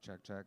check, check.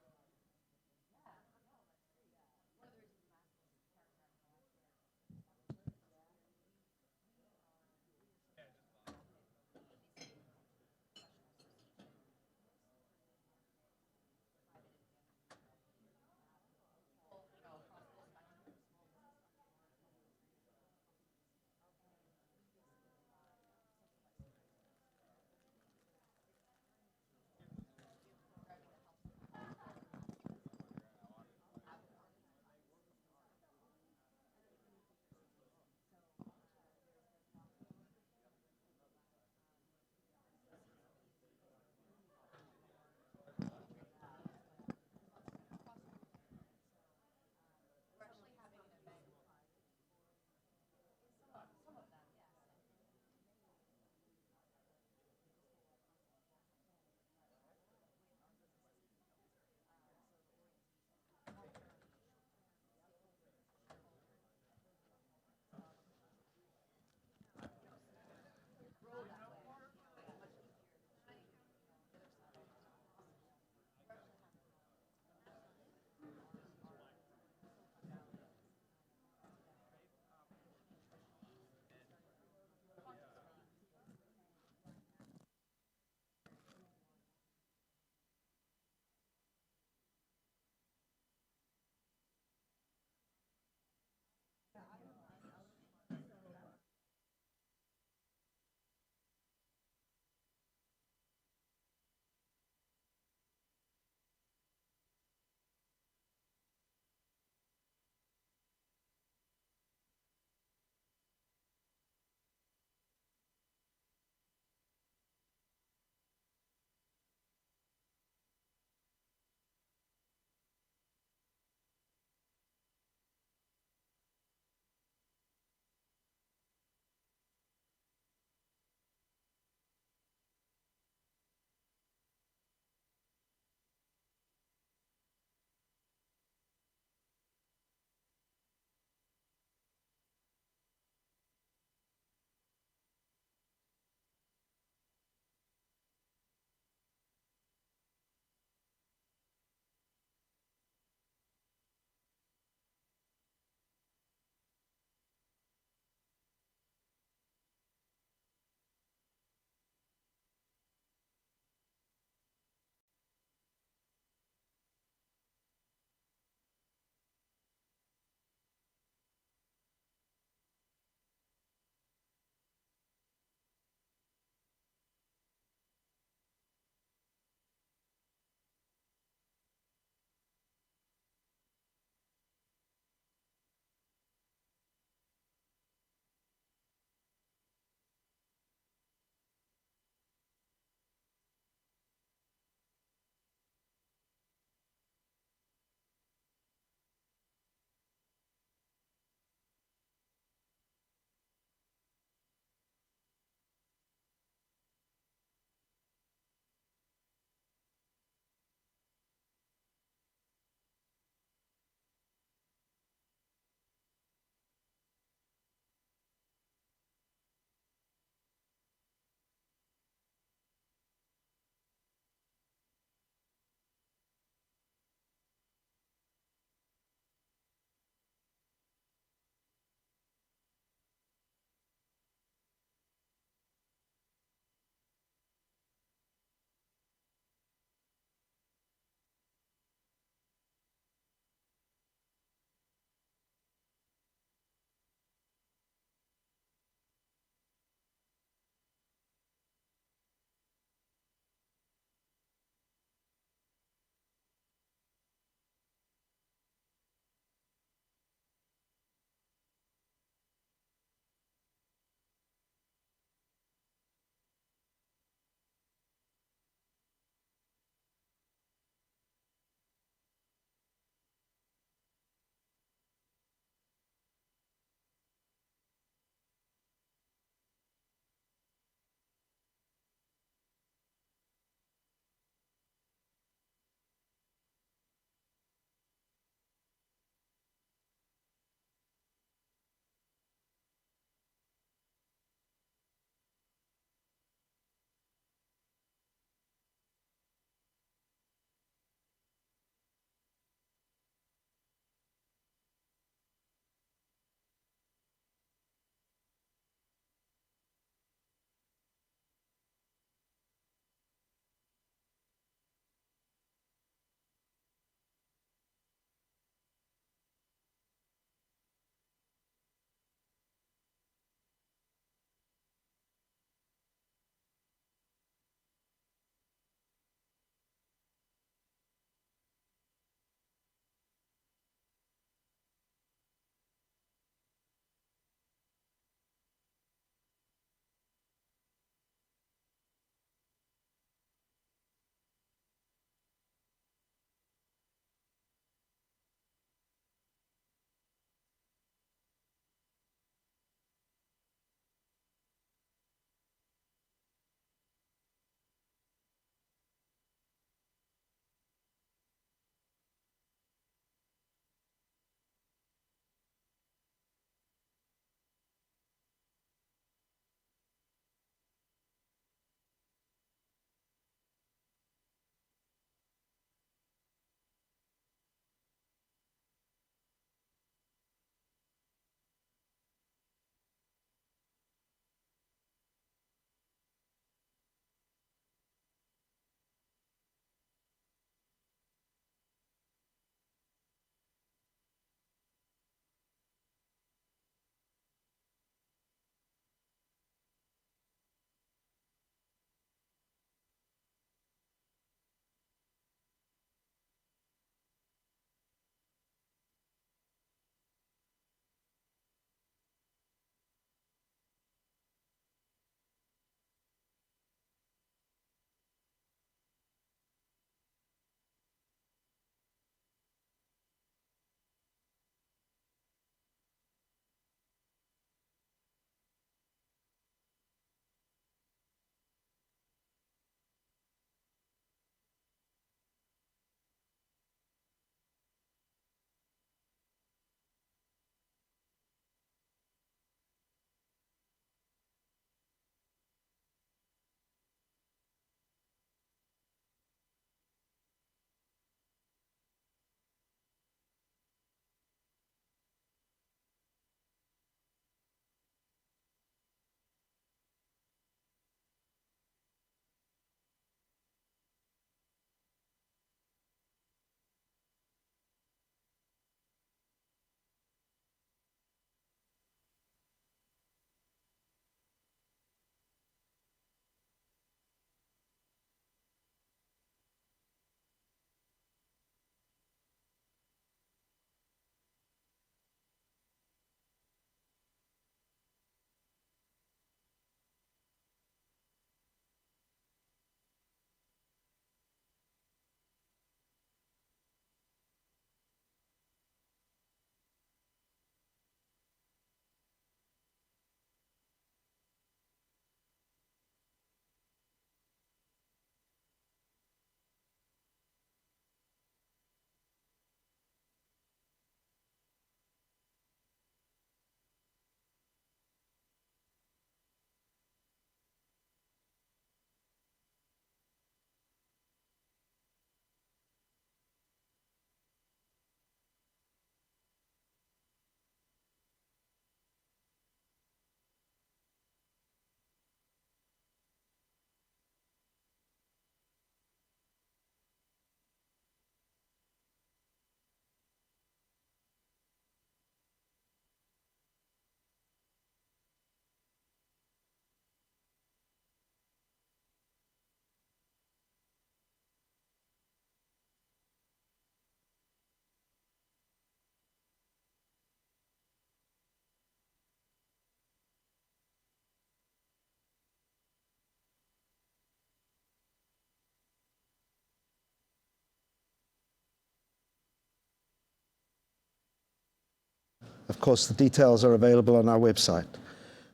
of course, the details are available on our website.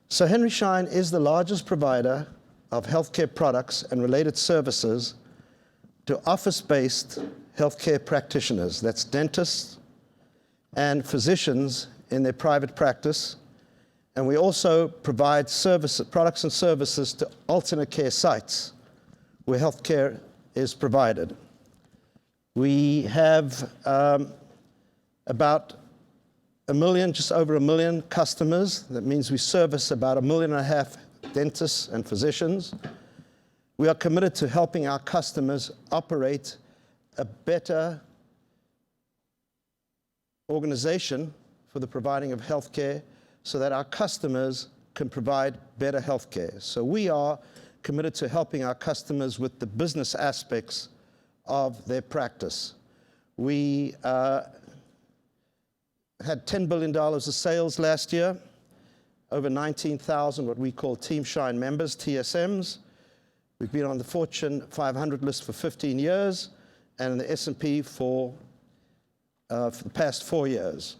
So Henry Schein is the largest provider of healthcare products and related services to office-based healthcare practitioners, that's dentists and physicians in their private practice. And we also provide products and services to alternate care sites where healthcare is provided. We have about just over 1 million customers. That means we service about 1.5 million dentists and physicians. We are committed to helping our customers operate a better organization for the providing of healthcare so that our customers can provide better healthcare. So we are committed to helping our customers with the business aspects of their practice. We had $10 billion of sales last year, over 19,000 what we call Team Schein members, TSMs. We've been on the Fortune 500 list for 15 years and in the S&P for the past 4 years.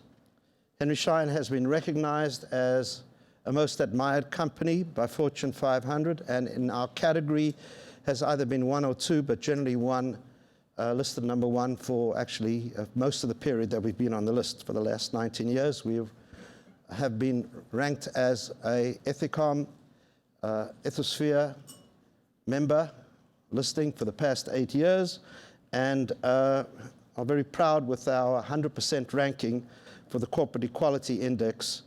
Henry Schein has been recognized as a most admired company by Fortune 500, and in our category has either been 1 or 2, but generally listed number 1 for actually most of the period that we've been on the list for the last 19 years. We have been ranked as a Ethicom Ethisphere member listing for the past 8 years, and are very proud with our 100% ranking for the Corporate Equality Index,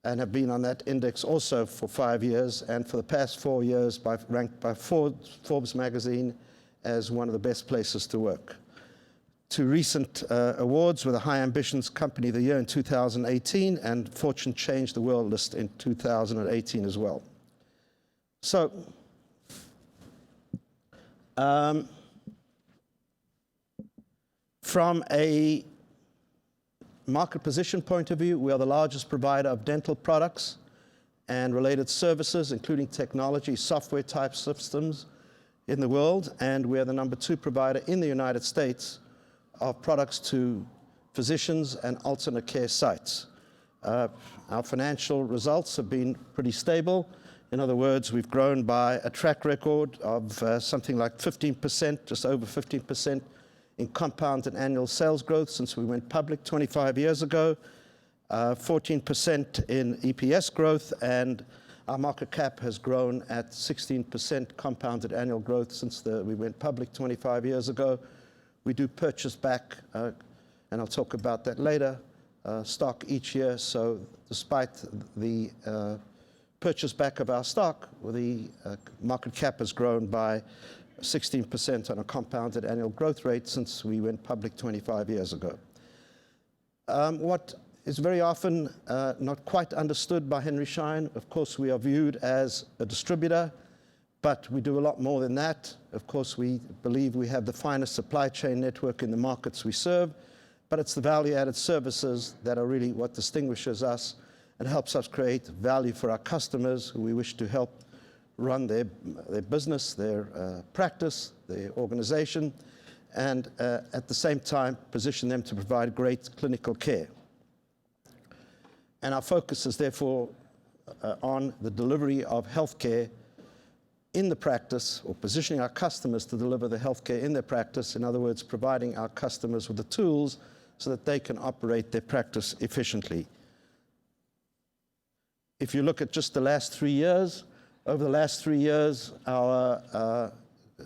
and have been on that index also for 5 years, and for the past 4 years ranked by Forbes magazine as one of the best places to work. 2 recent awards were the High Ambitions Company of the Year in 2018 and Fortune Changed the World list in 2018 as well. So, from a market position point of view, we are the largest provider of dental products and related services, including technology, software type systems in the world, and we are the number 2 provider in the United States of products to physicians and alternate care sites. Our financial results have been pretty stable. In other words, we've grown by a track record of something like 15%, just over 15% in compounded annual sales growth since we went public 25 years ago, 14% in EPS growth, and our market cap has grown at 16% compounded annual growth since we went public 25 years ago. We do purchase back, and I'll talk about that later, stock each year. So despite the purchase back of our stock, the market cap has grown by 16% on a compounded annual growth rate since we went public 25 years ago. What is very often not quite understood by Henry Schein, of course, we are viewed as a distributor, but we do a lot more than that. Of course, we believe we have the finest supply chain network in the markets we serve, but it's the value-added services that are really what distinguishes us and helps us create value for our customers who we wish to help run their business, their practice, their organization, and at the same time position them to provide great clinical care. And our focus is therefore on the delivery of healthcare in the practice, or positioning our customers to deliver the healthcare in their practice. In other words, providing our customers with the tools so that they can operate their practice efficiently. If you look at just the last 3 years, over the last 3 years, our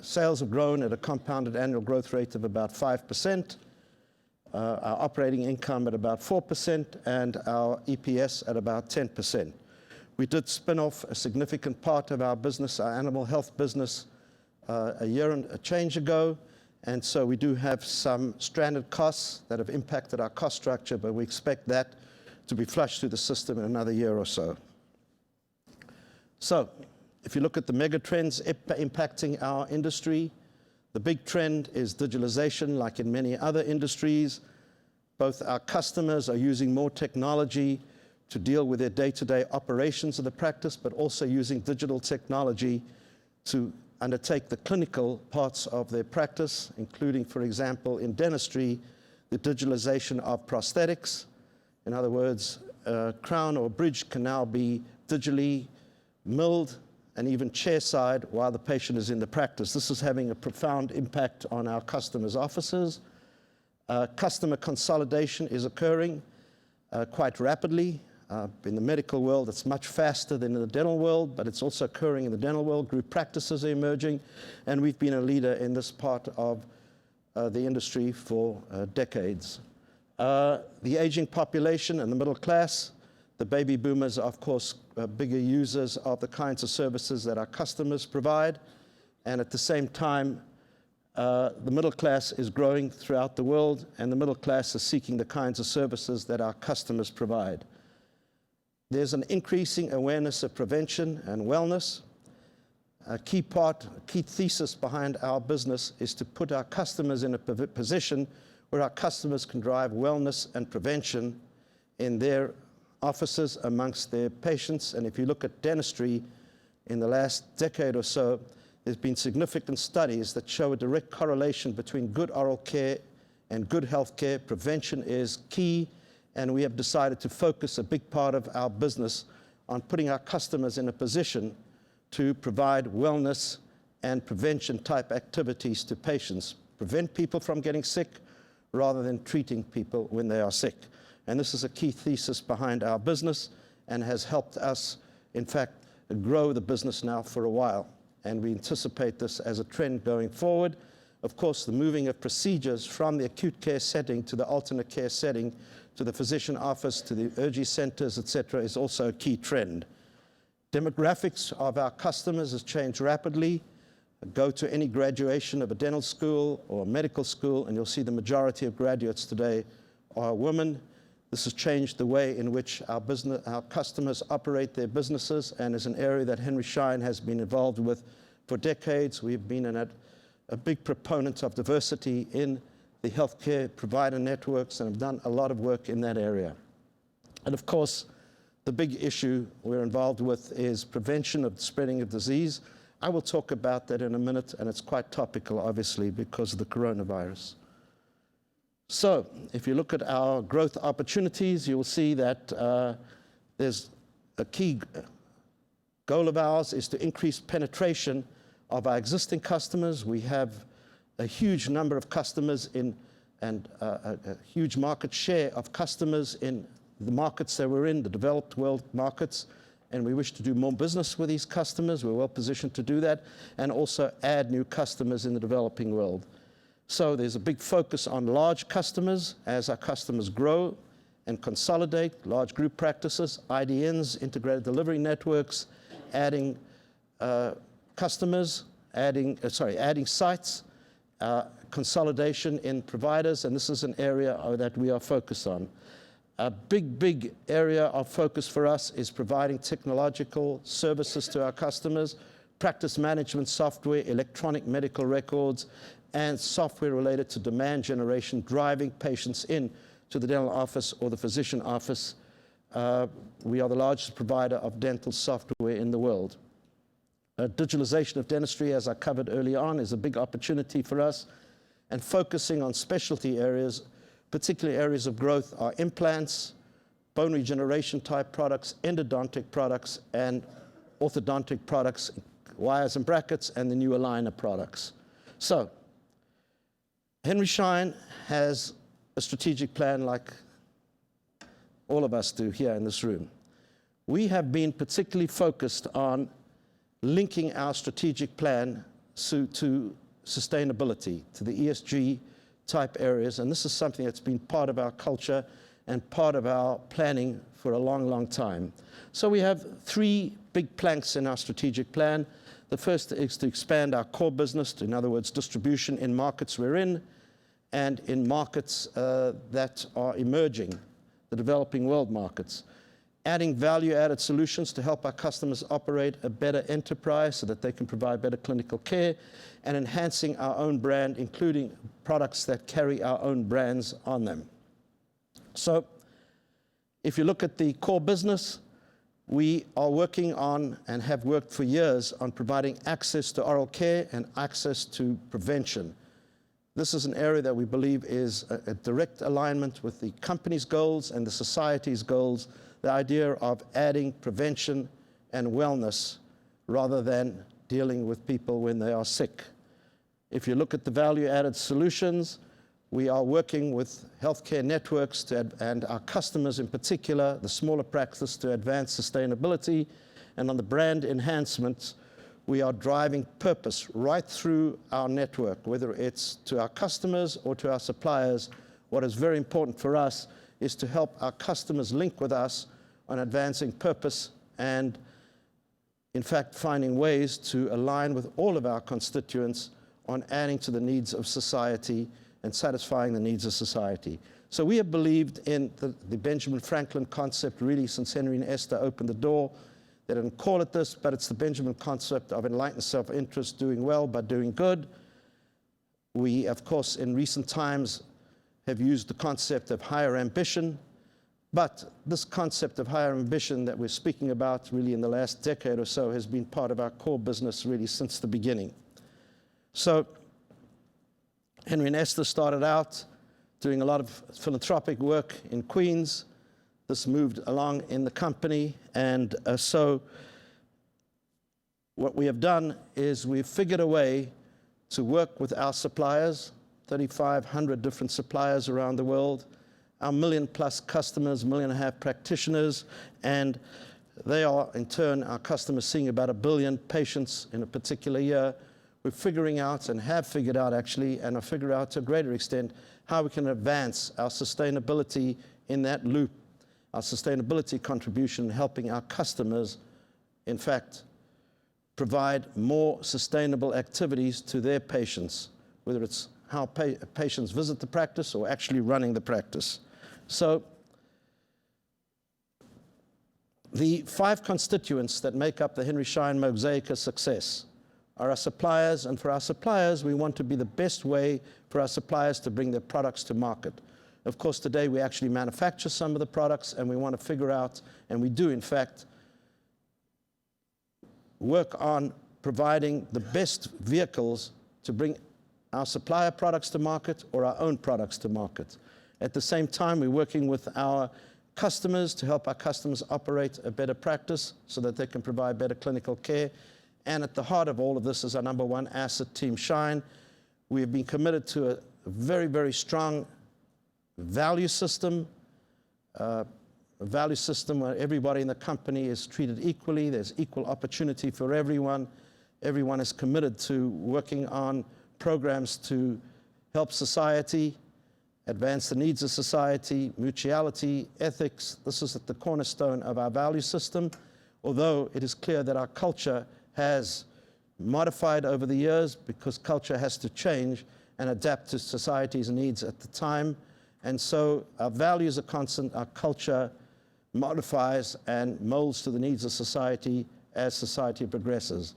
sales have grown at a compounded annual growth rate of about 5%, our operating income at about 4%, and our EPS at about 10%. We did spin off a significant part of our business, our animal health business, a year and a change ago, and so we do have some stranded costs that have impacted our cost structure, but we expect that to be flushed through the system in another year or so. So, if you look at the mega trends impacting our industry, the big trend is digitalization, like in many other industries. Both our customers are using more technology to deal with their day-to-day operations of the practice, but also using digital technology to undertake the clinical parts of their practice, including, for example, in dentistry, the digitalization of prosthetics, In other words, a crown or a bridge can now be digitally milled and even chairside while the patient is in the practice. This is having a profound impact on our customers' offices. Customer consolidation is occurring quite rapidly. In the medical world, it's much faster than in the dental world, but it's also occurring in the dental world. Group practices are emerging, and we've been a leader in this part of the industry for decades. The aging population and the middle class, the baby boomers are, of course, bigger users of the kinds of services that our customers provide, and at the same time, the middle class is growing throughout the world, and the middle class is seeking the kinds of services that our customers provide. There's an increasing awareness of prevention and wellness. A key thesis behind our business is to put our customers in a position where our customers can drive wellness and prevention in their offices amongst their patients. And if you look at dentistry in the last decade or so, there's been significant studies that show a direct correlation between good oral care and good health care. Prevention is key, and we have decided to focus a big part of our business on putting our customers in a position to provide wellness and prevention type activities to patients. Prevent people from getting sick rather than treating people when they are sick. And this is a key thesis behind our business and has helped us, in fact, grow the business now for a while. And we anticipate this as a trend going forward. Of course, the moving of procedures from the acute care setting to the alternate care setting, to the physician office, to the urgent centers, etc., is also a key trend. Demographics of our customers has changed rapidly. Go to any graduation of a dental school or a medical school, and you'll see the majority of graduates today are women. This has changed the way in which our customers operate their businesses, and is an area that Henry Schein has been involved with for decades. We've been a big proponent of diversity in the healthcare provider networks and have done a lot of work in that area. And of course, the big issue we're involved with is prevention of the spreading of disease. I will talk about that in a minute, and it's quite topical, obviously, because of the coronavirus. So, if you look at our growth opportunities, you will see that there's a key goal of ours is to increase penetration of our existing customers. We have a huge number of customers and a huge market share of customers in the markets that we're in, the developed world markets, and we wish to do more business with these customers. We're well positioned to do that, and also add new customers in the developing world. So there's a big focus on large customers as our customers grow and consolidate, large group practices, IDNs, integrated delivery networks, adding customers, adding sites, consolidation in providers, and this is an area that we are focused on. A big area of focus for us is providing technological services to our customers, practice management software, electronic medical records, and software related to demand generation, driving patients in to the dental office or the physician office. We are the largest provider of dental software in the world. Digitalization of dentistry, as I covered early on, is a big opportunity for us, and focusing on specialty areas, particularly areas of growth, are implants, bone regeneration type products, endodontic products, and orthodontic products, wires and brackets, and the new aligner products. So, Henry Schein has a strategic plan like all of us do here in this room. We have been particularly focused on linking our strategic plan to sustainability, to the ESG type areas, and this is something that's been part of our culture and part of our planning for a long time. So we have three big planks in our strategic plan. The first is to expand our core business, in other words, distribution in markets we're in, and in markets that are emerging, the developing world markets. Adding value-added solutions to help our customers operate a better enterprise so that they can provide better clinical care, and enhancing our own brand, including products that carry our own brands on them. So, if you look at the core business, we are working on, and have worked for years, on providing access to oral care and access to prevention. This is an area that we believe is a direct alignment with the company's goals and the society's goals, the idea of adding prevention and wellness rather than dealing with people when they are sick. If you look at the value-added solutions, we are working with healthcare networks and our customers in particular, the smaller practices, to advance sustainability. And on the brand enhancements, we are driving purpose right through our network, whether it's to our customers or to our suppliers. What is very important for us is to help our customers link with us on advancing purpose and, in fact, finding ways to align with all of our constituents on adding to the needs of society and satisfying the needs of society. So we have believed in the Benjamin Franklin concept really since Henry and Esther opened the door. They didn't call it this, but it's the Benjamin concept of enlightened self-interest, doing well by doing good. We, of course, in recent times have used the concept of higher ambition, but this concept of higher ambition that we're speaking about really in the last decade or so has been part of our core business really since the beginning. So Henry and Esther started out doing a lot of philanthropic work in Queens. This moved along in the company, and so what we have done is we've figured a way to work with our suppliers, 3,500 different suppliers around the world, our 1 million-plus customers, 1.5 million practitioners, and they are, in turn, our customers seeing about 1 billion patients in a particular year. We're figuring out, and have figured out actually, and are figuring out to a greater extent, how we can advance our sustainability in that loop, our sustainability contribution, helping our customers, in fact, provide more sustainable activities to their patients, whether it's how patients visit the practice or actually running the practice. So the 5 constituents that make up the Henry Schein mosaic of success are our suppliers, and for our suppliers, we want to be the best way for our suppliers to bring their products to market. Of course, today we actually manufacture some of the products, and we want to figure out, and we do in fact, work on providing the best vehicles to bring our supplier products to market or our own products to market. At the same time, we're working with our customers to help our customers operate a better practice so that they can provide better clinical care. And at the heart of all of this is our number one asset, Team Schein. We have been committed to a very, very strong value system, a value system where everybody in the company is treated equally. There's equal opportunity for everyone. Everyone is committed to working on programs to help society, advance the needs of society, mutuality, ethics. This is at the cornerstone of our value system, although it is clear that our culture has modified over the years because culture has to change and adapt to society's needs at the time. And so our values are constant, our culture modifies and molds to the needs of society as society progresses.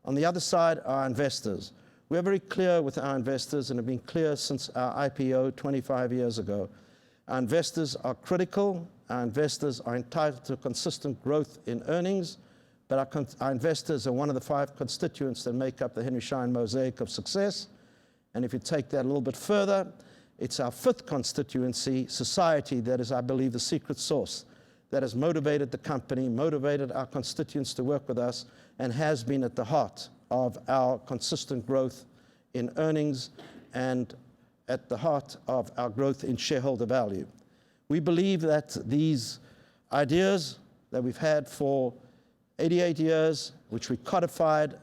On the other side, our investors. We are very clear with our investors and have been clear since our IPO 25 years ago. Our investors are critical. Our investors are entitled to consistent growth in earnings, but our investors are one of the 5 constituents that make up the Henry Schein mosaic of success. And if you take that a little bit further, it's our 5th constituency, society, that is, I believe, the secret sauce that has motivated the company, motivated our constituents to work with us, and has been at the heart of our consistent growth in earnings and at the heart of our growth in shareholder value. We believe that these ideas that we've had for 88 years, which we codified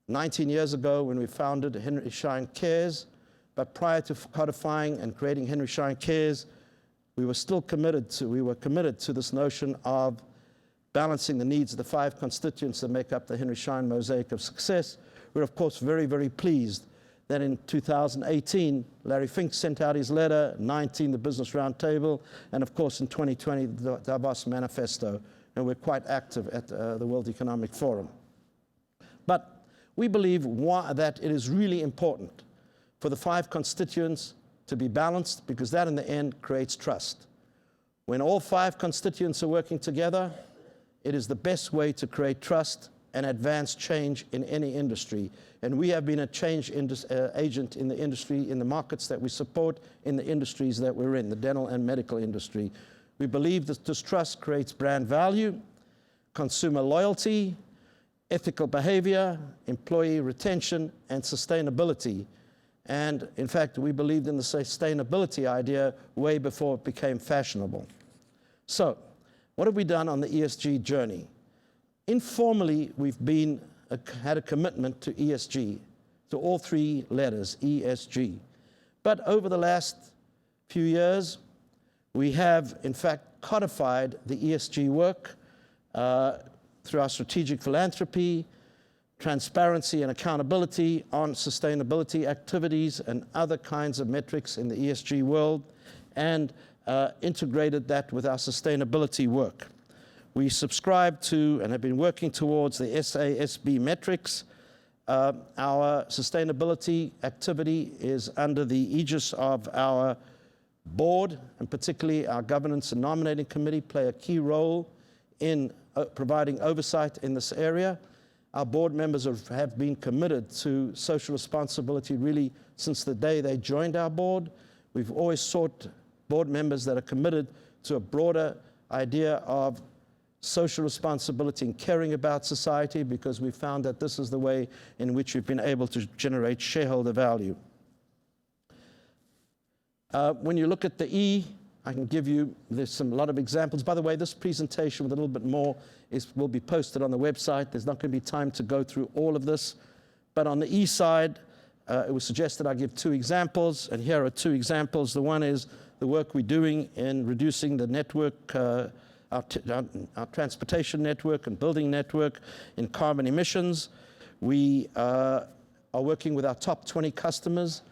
19 years ago when we founded Henry Schein Cares, but prior to codifying and creating Henry Schein Cares, we were committed to this notion of balancing the needs of the 5 constituents that make up the Henry Schein mosaic of success. We're, of course, very, very pleased that in 2018, Larry Fink sent out his letter, 19, the Business Roundtable, and of course in 2020, the Davos Manifesto, and we're quite active at the World Economic Forum. But we believe that it is really important for the 5 constituents to be balanced, because that in the end creates trust. When all 5 constituents are working together, it is the best way to create trust and advance change in any industry. And we have been a change agent in the industry, in the markets that we support, in the industries that we're in, the dental and medical industry. We believe that this trust creates brand value, consumer loyalty, ethical behavior, employee retention, and sustainability. And in fact, we believed in the sustainability idea way before it became fashionable. So, what have we done on the ESG journey? Informally, we've had a commitment to ESG, to all three letters, ESG. But over the last few years, we have, in fact, codified the ESG work through our strategic philanthropy, transparency and accountability on sustainability activities and other kinds of metrics in the ESG world, and integrated that with our sustainability work. We subscribe to and have been working towards the SASB metrics. Our sustainability activity is under the aegis of our board, and particularly our governance and nominating committee play a key role in providing oversight in this area. Our board members have been committed to social responsibility really since the day they joined our board. We've always sought board members that are committed to a broader idea of social responsibility and caring about society, because we found that this is the way in which we've been able to generate shareholder value. When you look at the E, I can give you, there's a lot of examples. By the way, this presentation with a little bit more will be posted on the website. There's not going to be time to go through all of this. But on the E side, it was suggested I give two examples, and here are two examples. The one is the work we're doing in reducing the network, our transportation network and building network in carbon emissions. We are working with our top 20 customers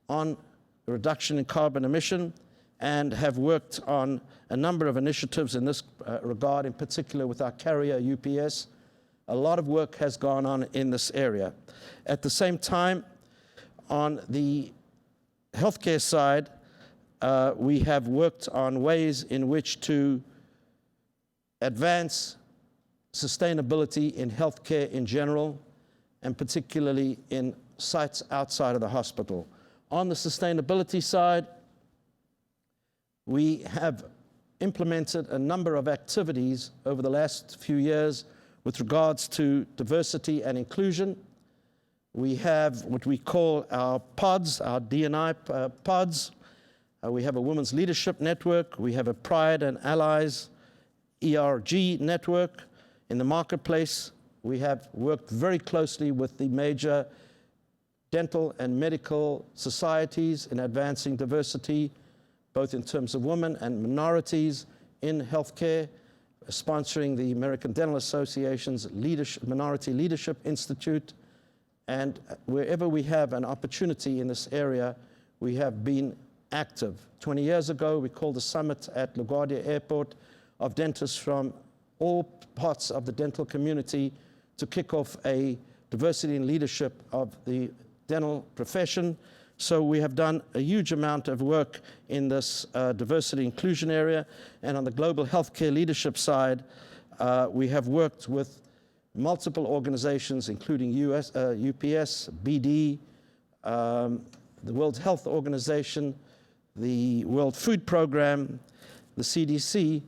on the reduction in carbon emission, and have worked on a number of initiatives in this regard, in particular with our carrier UPS. A lot of work has gone on in this area. At the same time, on the healthcare side, we have worked on ways in which to advance sustainability in healthcare in general, and particularly in sites outside of the hospital. On the sustainability side, we have implemented a number of activities over the last few years with regards to diversity and inclusion. We have what we call our pods, our D&I pods. We have a Women's Leadership Network. We have a Pride and Allies ERG network. In the marketplace, we have worked very closely with the major dental and medical societies in advancing diversity, both in terms of women and minorities in healthcare, sponsoring the American Dental Association's Minority Leadership Institute. And wherever we have an opportunity in this area, we have been active. 20 years ago, we called a summit at LaGuardia Airport of dentists from all parts of the dental community to kick off a diversity and leadership of the dental profession. So we have done a huge amount of work in this diversity inclusion area. And on the global healthcare leadership side, we have worked with multiple organizations, including UPS, BD, the World Health Organization, the World Food Program, the CDC,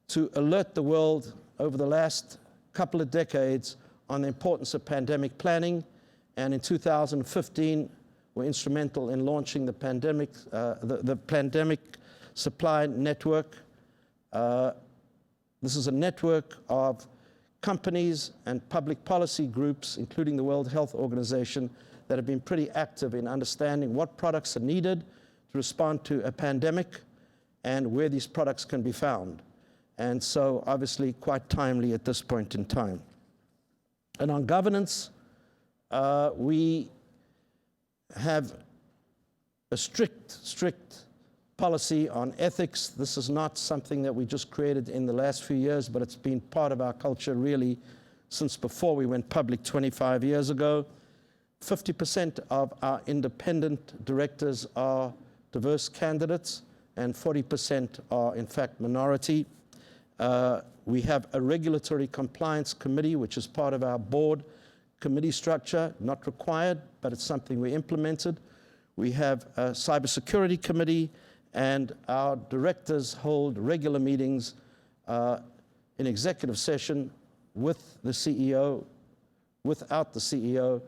to alert the world over the last couple of decades on the importance of pandemic planning. And in 2015, were instrumental in launching the pandemic supply network. This is a network of companies and public policy groups, including the World Health Organization, that have been pretty active in understanding what products are needed to respond to a pandemic and where these products can be found. And so obviously quite timely at this point in time. And on governance, we have a strict policy on ethics. This is not something that we just created in the last few years, but it's been part of our culture really since before we went public 25 years ago. 50% of our independent directors are diverse candidates, and 40% are in fact minority. We have a regulatory compliance committee, which is part of our board committee structure, not required, but it's something we implemented. We have a cybersecurity committee, and our directors hold regular meetings in executive session with the CEO, without the CEO,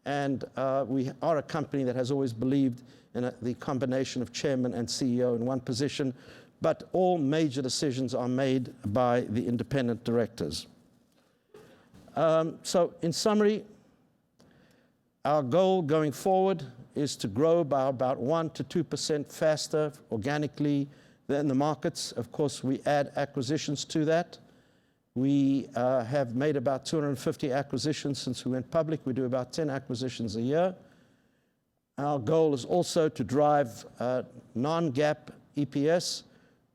and we are a company that has always believed in the combination of chairman and CEO in one position, but all major decisions are made by the independent directors. So in summary, our goal going forward is to grow by about 1% to 2% faster organically than the markets. Of course, we add acquisitions to that. We have made about 250 acquisitions since we went public. We do about 10 acquisitions a year. Our goal is also to drive non-GAAP EPS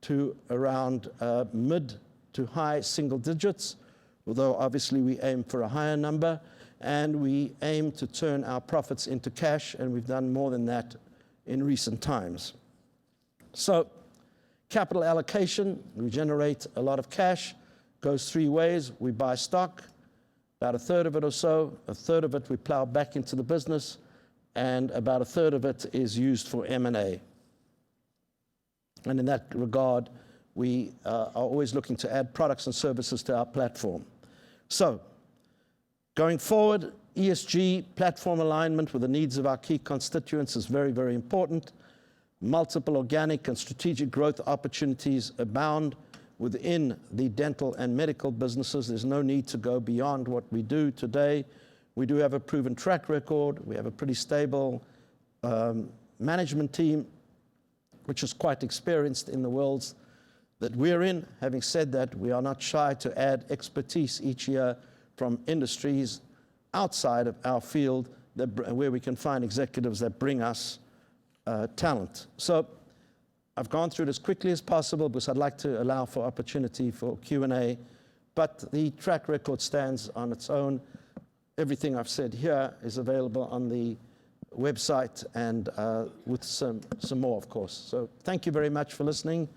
to around mid to high single digits, although obviously we aim for a higher number. And we aim to turn our profits into cash, and we've done more than that in recent times. So capital allocation, we generate a lot of cash, goes three ways. We buy stock, about a third of it or so. A third of it we plow back into the business, and about a third of it is used for M&A. And in that regard, we are always looking to add products and services to our platform. So going forward, ESG platform alignment with the needs of our key constituents is very, very important. Multiple organic and strategic growth opportunities abound within the dental and medical businesses. There's no need to go beyond what we do today. We do have a proven track record. We have a pretty stable management team, which is quite experienced in the worlds that we're in. Having said that, we are not shy to add expertise each year from industries outside of our field where we can find executives that bring us talent. So I've gone through it as quickly as possible because I'd like to allow for opportunity for Q&A, but the track record stands on its own. Everything I've said here is available on the website and with some more, of course. So thank you very much for listening,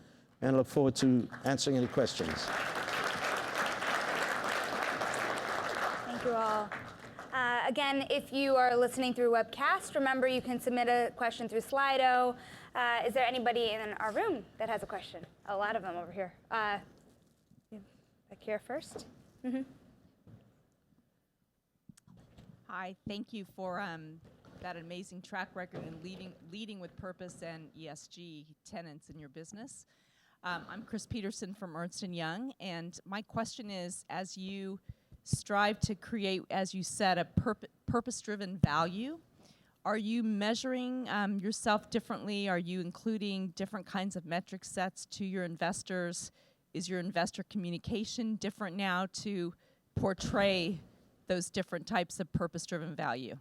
and I look forward to answering any questions. Thank you all. Again, if you are listening through webcast, remember you can submit a question through Slido. Is there anybody in our room that has a question? A lot of them over here. Back here first. Mm-hmm. Hi, thank you for that amazing track record in leading with purpose and ESG tenets in your business. I'm Chris Peterson from Ernst & Young, and my question is, as you strive to create, as you said, a purpose-driven value, are you measuring yourself differently? Are you including different kinds of metric sets to your investors? Is your investor communication different now to portray those different types of purpose-driven value?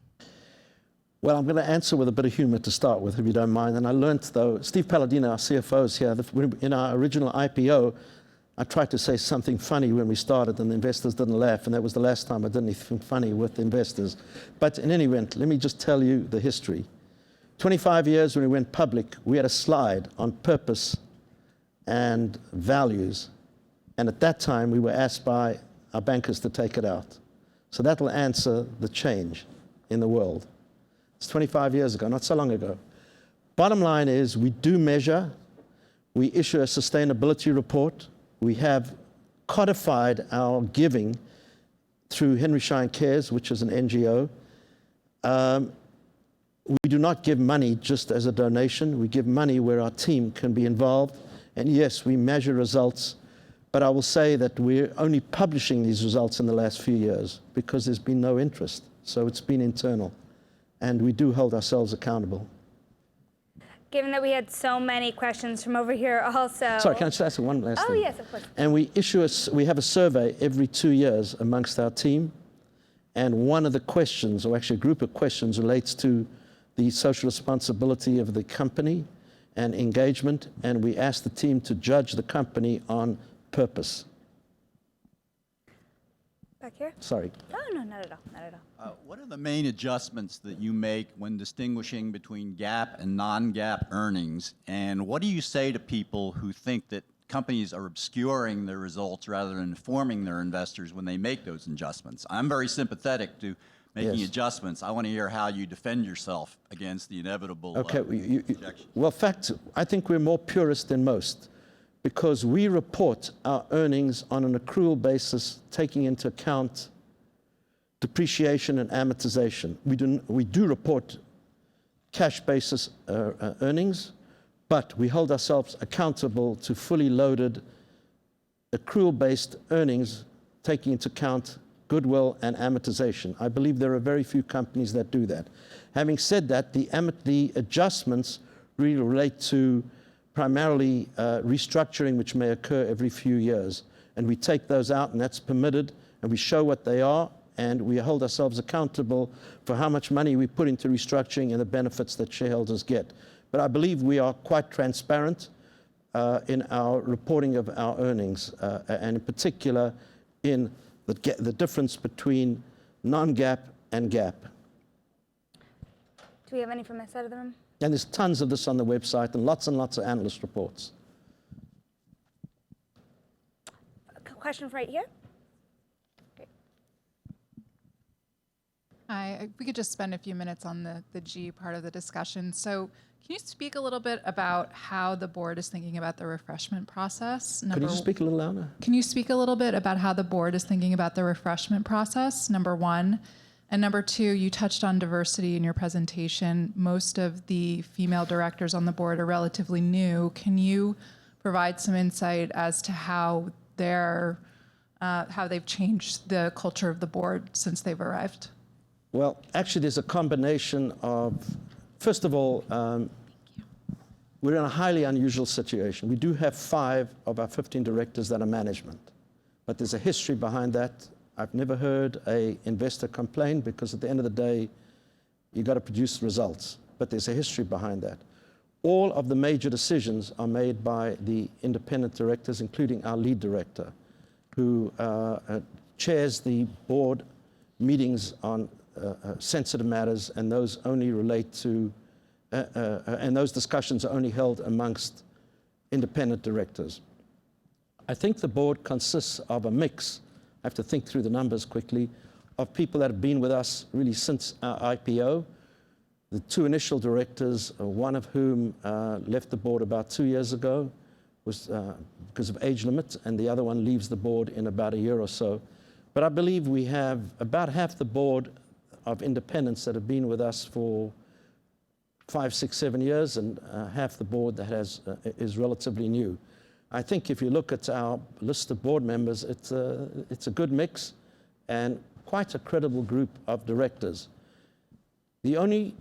Well, I'm going to answer with a bit of humor to start with, if you don't mind. And I learned, though, Steve Palladino, our CFO, is here. In our original IPO, I tried to say something funny when we started, and the investors didn't laugh, and that was the last time I did anything funny with investors. But in any event, let me just tell you the history. 25 years when we went public, we had a slide on purpose and values, and at that time, we were asked by our bankers to take it out. So that will answer the change in the world. It's 25 years ago, not so long ago. Bottom line is, we do measure. We issue a sustainability report. We have codified our giving through Henry Schein Cares, which is an NGO. We do not give money just as a donation. We give money where our team can be involved. And yes, we measure results, but I will say that we're only publishing these results in the last few years because there's been no interest. So it's been internal, and we do hold ourselves accountable. Given that we had so many questions from over here also. Sorry, can I just ask one last thing? Oh, yes, of course. And we have a survey every 2 years amongst our team, and one of the questions, or actually a group of questions, relates to the social responsibility of the company and engagement, and we ask the team to judge the company on purpose. Back here? Sorry. Oh, no, not at all, not at all. What are the main adjustments that you make when distinguishing between GAAP and non-GAAP earnings? And what do you say to people who think that companies are obscuring their results rather than informing their investors when they make those adjustments. I'm very sympathetic to making Yes. adjustments. I want to hear how you defend yourself against the inevitable Okay, rejection. well, fact, I think we're more purist than most because we report our earnings on an accrual basis, taking into account depreciation and amortization. We do report cash basis earnings, but we hold ourselves accountable to fully loaded accrual-based earnings, taking into account goodwill and amortization. I believe there are very few companies that do that. Having said that, the adjustments really relate to primarily restructuring, which may occur every few years. And we take those out, and that's permitted, and we show what they are, and we hold ourselves accountable for how much money we put into restructuring and the benefits that shareholders get. But I believe we are quite transparent in our reporting of our earnings, and in particular in the difference between non-GAAP and GAAP. Do we have any from this side of the room? And there's tons of this on the website and lots of analyst reports. A question right here. Great. Hi, if we could just spend a few minutes on the G part of the discussion. So can you speak a little bit about how the board is thinking about the refreshment process? Could you just speak a little louder? Can you speak a little bit about how the board is thinking about the refreshment process, number one? And number two, you touched on diversity in your presentation. Most of the female directors on the board are relatively new. Can you provide some insight as to how they've changed the culture of the board since they've arrived? Well, actually, there's a combination of, first of all, we're in a highly unusual situation. We do have 5 of our 15 directors that are management, but there's a history behind that. I've never heard an investor complain because at the end of the day, you've got to produce results, but there's a history behind that. All of the major decisions are made by the independent directors, including our lead director, who chairs the board meetings on sensitive matters, and those only relate to, and those discussions are only held amongst independent directors. I think the board consists of a mix, I have to think through the numbers quickly, of people that have been with us really since our IPO. The 2 initial directors, one of whom left the board about 2 years ago, was because of age limit, and the other one leaves the board in about a year or so. But I believe we have about half the board of independents that have been with us for 5, 6, 7 years, and half the board that is relatively new. I think if you look at our list of board members, it's a good mix and quite a credible group of directors. The only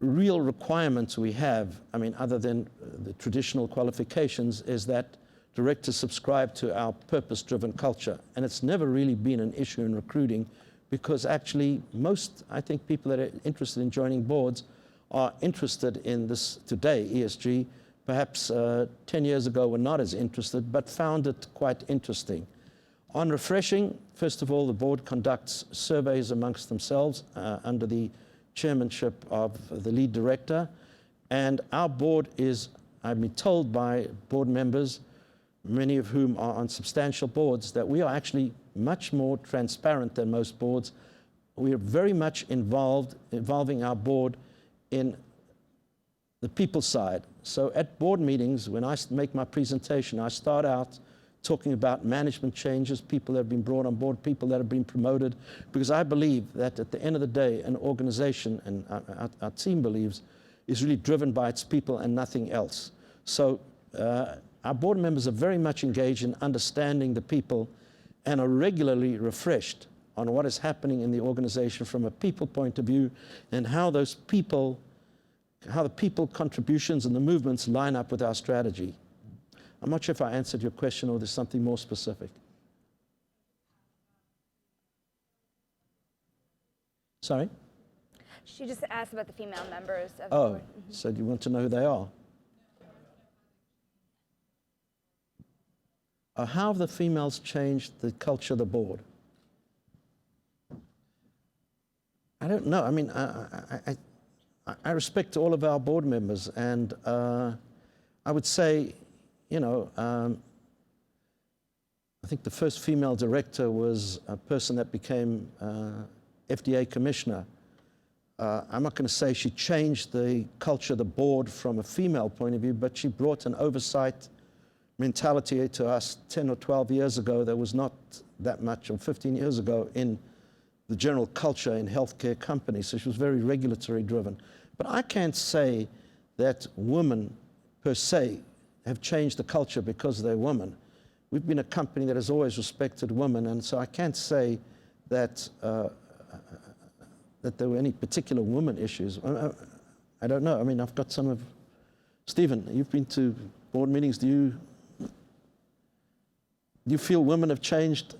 real requirements we have, I mean, other than the traditional qualifications, is that directors subscribe to our purpose-driven culture. And it's never really been an issue in recruiting because actually most, I think, people that are interested in joining boards are interested in this today, ESG. Perhaps 10 years ago were not as interested, but found it quite interesting. On refreshing, first of all, the board conducts surveys amongst themselves under the chairmanship of the lead director. And our board is, I've been told by board members, many of whom are on substantial boards, that we are actually much more transparent than most boards. We are very much involving our board in the people side. So at board meetings, when I make my presentation, I start out talking about management changes, people that have been brought on board, people that have been promoted, because I believe that at the end of the day, an organization, and our team believes, is really driven by its people and nothing else. So our board members are very much engaged in understanding the people and are regularly refreshed on what is happening in the organization from a people point of view and how those people, how the people contributions and the movements line up with our strategy. I'm not sure if I answered your question or there's something more specific. Sorry? She just asked about the female members of the Oh, board. so you want to know who they are? How have the females changed the culture of the board? I don't know. I mean, I respect all of our board members, and I would say, you know, I think the first female director was a person that became FDA commissioner. I'm not going to say she changed the culture of the board from a female point of view, but she brought an oversight mentality to us 10 or 12 years ago that was not that much, or 15 years ago, in the general culture in healthcare companies. So she was very regulatory driven. But I can't say that women per se have changed the culture because they're women. We've been a company that has always respected women, and so I can't say that that there were any particular women issues. I don't know. I mean, I've got some of... Stephen, you've been to board meetings. Do you feel women have changed,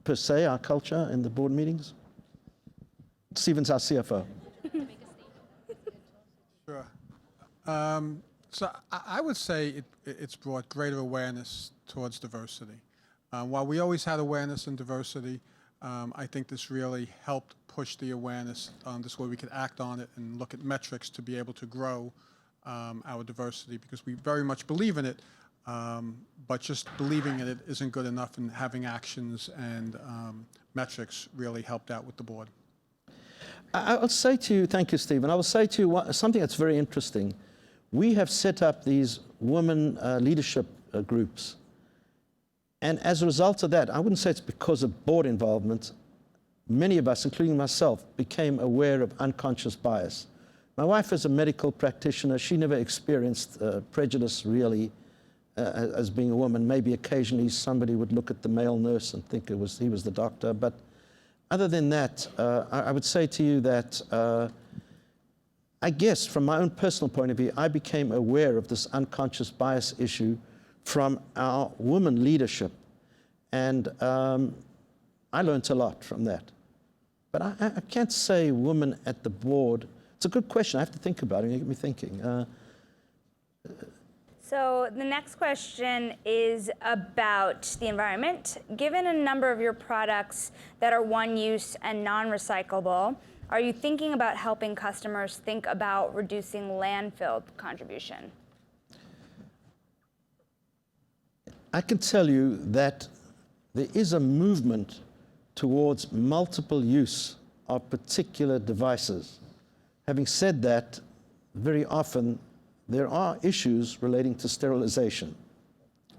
per se, our culture in the board meetings? Stephen's our CFO. Sure. So I would say it's brought greater awareness towards diversity. While we always had awareness in diversity, I think this really helped push the awareness this way we could act on it and look at metrics to be able to grow our diversity, because we very much believe in it, but just believing in it isn't good enough, and having actions and metrics really helped out with the board. I'll say to you, thank you, Stephen. I will say to you something that's very interesting. We have set up these women leadership groups. And as a result of that, I wouldn't say it's because of board involvement, many of us, including myself, became aware of unconscious bias. My wife is a medical practitioner. She never experienced prejudice, really, as being a woman. Maybe occasionally somebody would look at the male nurse and think he was the doctor. But other than that, I would say to you that I guess from my own personal point of view, I became aware of this unconscious bias issue from our women leadership. And I learned a lot from that. But I can't say women at the board. It's a good question. I have to think about it. You get me thinking. So the next question is about the environment. Given a number of your products that are one-use and non-recyclable, are you thinking about helping customers think about reducing landfill contribution? I can tell you that there is a movement towards multiple use of particular devices. Having said that, very often there are issues relating to sterilization.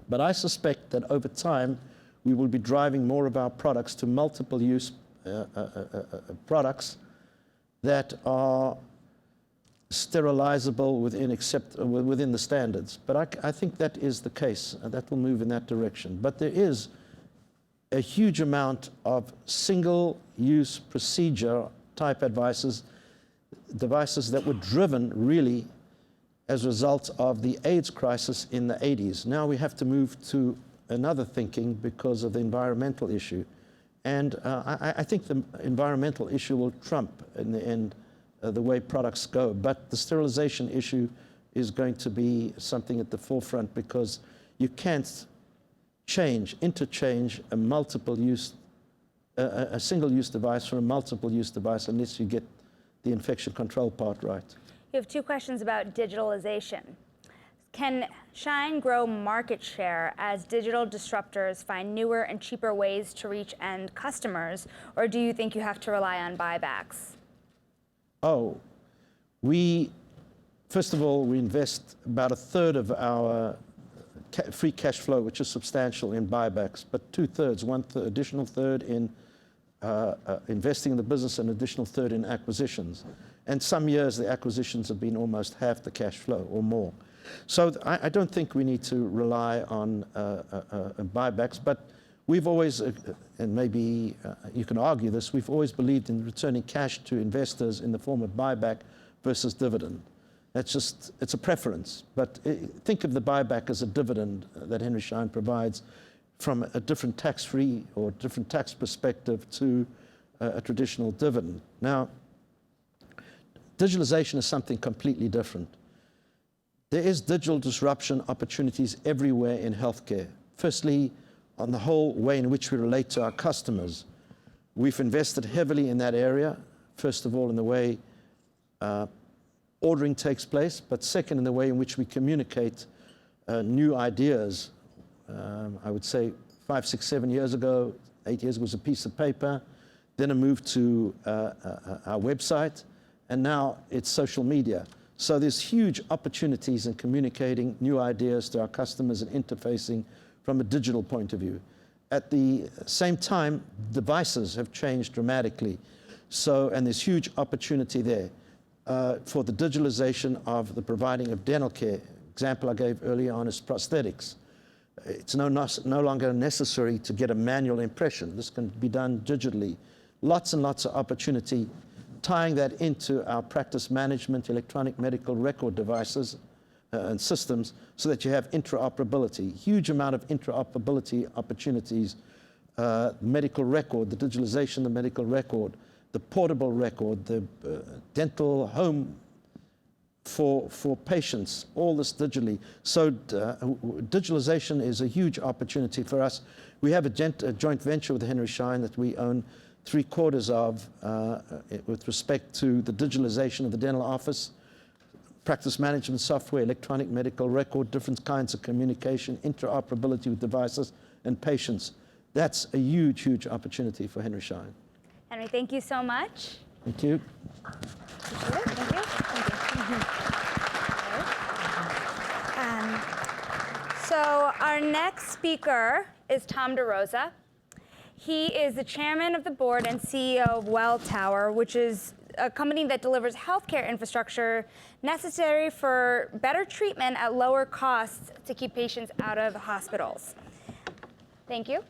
But I suspect that over time, we will be driving more of our products to multiple use products that are sterilizable within the standards. But I think that is the case. That will move in that direction. But there is a huge amount of single-use procedure type devices that were driven really as a result of the AIDS crisis in the 80s. Now we have to move to another thinking because of the environmental issue. And I think the environmental issue will trump in the end the way products go. But the sterilization issue is going to be something at the forefront, because you can't interchange a multiple-use, a single-use device from a multiple-use device unless you get the infection control part right. You have two questions about digitalization. Can Schein grow market share as digital disruptors find newer and cheaper ways to reach end customers, or do you think you have to rely on buybacks? Oh, first of all, we invest about a third of our free cash flow, which is substantial, in buybacks, but two-thirds, additional third in investing in the business, and additional third in acquisitions. And some years the acquisitions have been almost half the cash flow or more. So I don't think we need to rely on buybacks, but we've always, and maybe you can argue this, we've always believed in returning cash to investors in the form of buyback versus dividend. It's a preference. But think of the buyback as a dividend that Henry Schein provides from a different tax-free or different tax perspective to a traditional dividend. Now, digitalization is something completely different. There is digital disruption opportunities everywhere in healthcare. Firstly, on the whole way in which we relate to our customers. We've invested heavily in that area, first of all in the way ordering takes place, but second in the way in which we communicate new ideas, I would say 5, 6, 7 years ago, 8 years ago was a piece of paper, then a move to our website, and now it's social media. So there's huge opportunities in communicating new ideas to our customers and interfacing from a digital point of view. At the same time, devices have changed dramatically. So, and there's huge opportunity there for the digitalization of the providing of dental care. Example I gave earlier on is prosthetics. It's no longer necessary to get a manual impression. This can be done digitally. Lots and lots of opportunity, tying that into our practice management, electronic medical record devices and systems, so that you have interoperability. Huge amount of interoperability opportunities. Medical record, the digitalization of the medical record, the portable record, the dental home for patients, all this digitally. So digitalization is a huge opportunity for us. We have a joint venture with Henry Schein that we own 3/4 of with respect to the digitalization of the dental office, practice management software, electronic medical record, different kinds of communication, interoperability with devices and patients. That's a huge, huge opportunity for Henry Schein. Henry, thank you so much. Thank you. Appreciate it. Thank you. Thank you. So our next speaker is Tom DeRosa. He is the chairman of the board and CEO of Welltower, which is a company that delivers healthcare infrastructure necessary for better treatment at lower costs to keep patients out of hospitals. Thank you.